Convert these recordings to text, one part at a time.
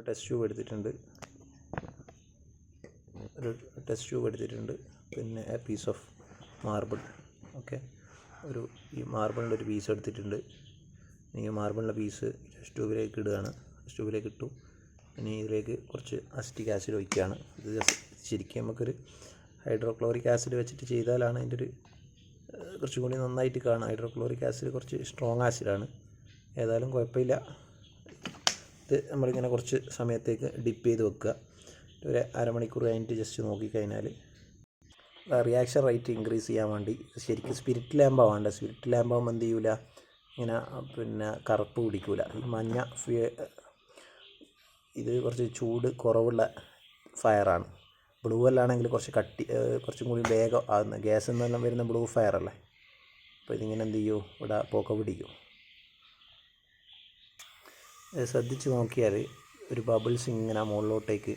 Test tube എടുത്തിട്ടുണ്ട്, ഒരു test tube എടുത്തിട്ടുണ്ട്. പിന്നെ a piece of marble. Okay, ഈ മാർബിളിൻ്റെ ഒരു പീസ് എടുത്തിട്ടുണ്ട്. ഈ മാർബിളിൻ്റെ പീസ് ടെസ്റ്റ് ട്യൂബിലേക്ക് ഇടുകയാണ്. ടെസ്റ്റ് ട്യൂബിലേക്ക് ഇട്ടു. ഇനി ഇതിലേക്ക് കുറച്ച് അസിറ്റിക് ആസിഡ് ഒഴിക്കുകയാണ്. ഇത് ശരിക്കും നമുക്കൊരു ഹൈഡ്രോക്ലോറിക് ആസിഡ് വെച്ചിട്ട് ചെയ്താലാണ് അതിൻ്റെ ഒരു കുറച്ചും കൂടി നന്നായിട്ട് കാണുക. ഹൈഡ്രോക്ലോറിക് ആസിഡ് കുറച്ച് സ്ട്രോങ് ആസിഡാണ്. ഏതായാലും കുഴപ്പമില്ല. ഇത് നമ്മളിങ്ങനെ കുറച്ച് സമയത്തേക്ക് ഡിപ്പ് ചെയ്ത് വെക്കുക. ഒരു അരമണിക്കൂർ കഴിഞ്ഞിട്ട് ജസ്റ്റ് നോക്കിക്കഴിഞ്ഞാൽ റിയാക്ഷൻ റേറ്റ് ഇൻക്രീസ് ചെയ്യാൻ വേണ്ടി ശരിക്കും സ്പിരിറ്റ് ലാമ്പാണ് വേണ്ട. സ്പിരിറ്റ് ലാമ്പാകുമ്പോൾ എന്ത് ചെയ്യൂല, ഇങ്ങനെ കറുപ്പ് പിടിക്കൂല. മഞ്ഞ ഇത് കുറച്ച് ചൂട് കുറവുള്ള ഫയറാണ്. ബ്ലൂ അല്ലാണെങ്കിൽ കുറച്ചും കൂടി വേഗം ആകുന്ന ഗ്യാസിൽ നിന്നെല്ലാം വരുന്ന ബ്ലൂ ഫയറല്ലേ. അപ്പോൾ ഇതിങ്ങനെ എന്ത് ചെയ്യും, ഇവിടെ പോക്ക പിടിക്കും. ശ്രദ്ധിച്ച് നോക്കിയാൽ ഒരു ബബിൾസ് ഇങ്ങനെ മുകളിലോട്ടേക്ക്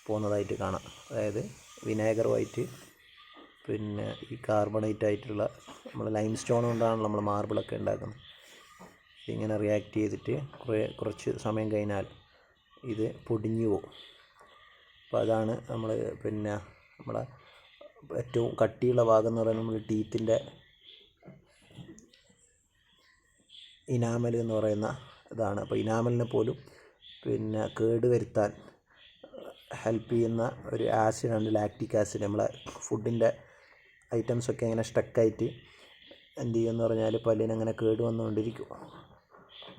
പോകുന്നതായിട്ട് കാണാം. അതായത് വിനേഗറുമായിട്ട് പിന്നെ ഈ കാർബണേറ്റ് ആയിട്ടുള്ള നമ്മൾ ലൈം സ്റ്റോൺ കൊണ്ടാണല്ലോ നമ്മൾ മാർബിളൊക്കെ ഉണ്ടാക്കുന്നത്. ഇതിങ്ങനെ റിയാക്ട് ചെയ്തിട്ട് കുറച്ച് സമയം കഴിഞ്ഞാൽ ഇത് പൊടിഞ്ഞു പോകും. അപ്പോൾ അതാണ് നമ്മളെ ഏറ്റവും കട്ടിയുള്ള ഭാഗം എന്ന് പറയുന്നത് നമ്മൾ ടീത്തിൻ്റെ ഇനാമൽ എന്ന് പറയുന്ന ഇതാണ്. അപ്പോൾ ഇനാമലിനെ പോലും കേട് വരുത്താൻ ഹെൽപ്പ് ചെയ്യുന്ന ഒരു ആസിഡാണ് ലാക്റ്റിക് ആസിഡ്. നമ്മളെ ഫുഡിൻ്റെ ഐറ്റംസൊക്കെ ഇങ്ങനെ സ്റ്റക്കായിട്ട് എന്ത് ചെയ്യുമെന്ന് പറഞ്ഞാൽ പല്ലിനങ്ങനെ കേട് വന്നുകൊണ്ടിരിക്കും.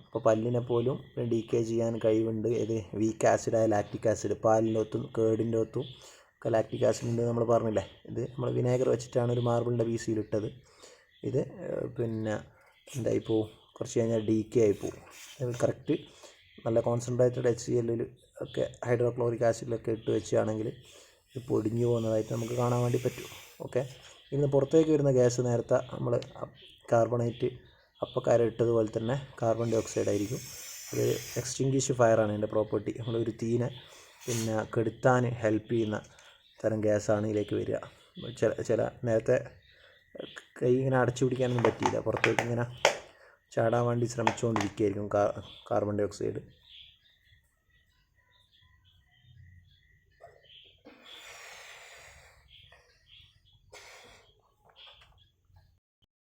അപ്പോൾ പല്ലിനെ പോലും ഡീക്കേ ചെയ്യാൻ കഴിവുണ്ട്. ഇത് വീക്ക് ആസിഡായ ലാക്റ്റിക് ആസിഡ്. പാലിൻ്റെ ഒത്തും കേടിൻ്റെ ഒത്തും ഒക്കെ ലാക്റ്റിക് ആസിഡ് ഉണ്ട് നമ്മൾ പറഞ്ഞില്ലേ. ഇത് നമ്മൾ വിനേഗർ വെച്ചിട്ടാണ് ഒരു മാർബിളിൻ്റെ പീസിലിട്ടത്. ഇത് എന്തായിപ്പോവും, കുറച്ച് കഴിഞ്ഞാൽ ഡീക്കേ ആയിപ്പോവും. കറക്റ്റ് നല്ല കോൺസെൻട്രേറ്റഡ് HCl ഒക്കെ ഹൈഡ്രോക്ലോറിക് ആസിഡിലൊക്കെ ഇട്ട് വെച്ചാണെങ്കിൽ ഇത് പൊടിഞ്ഞു പോകുന്നതായിട്ട് നമുക്ക് കാണാൻ വേണ്ടി പറ്റും. ഓക്കെ, ഇന്ന് പുറത്തേക്ക് വരുന്ന ഗ്യാസ് നേരത്തെ നമ്മൾ കാർബണേറ്റ് അപ്പക്കാരം ഇട്ടതുപോലെ തന്നെ കാർബൺ ഡൈ ഓക്സൈഡ് ആയിരിക്കും. അത് എക്സ്റ്റിങ്ക്വിഷ് ഫയറാണ് ഇതിൻ്റെ പ്രോപ്പർട്ടി. നമ്മളൊരു തീനെ കെടുത്താൻ ഹെൽപ്പ് ചെയ്യുന്ന തരം ഗ്യാസാണ് ഇതിലേക്ക് വരിക. ചില നേരത്തെ കൈ ഇങ്ങനെ അടച്ചു പിടിക്കാനൊന്നും പറ്റിയില്ല, പുറത്തേക്ക് ഇങ്ങനെ ചാടാൻ വേണ്ടി ശ്രമിച്ചുകൊണ്ടിരിക്കുകയായിരിക്കും കാർബൺ ഡൈ ഓക്സൈഡ്.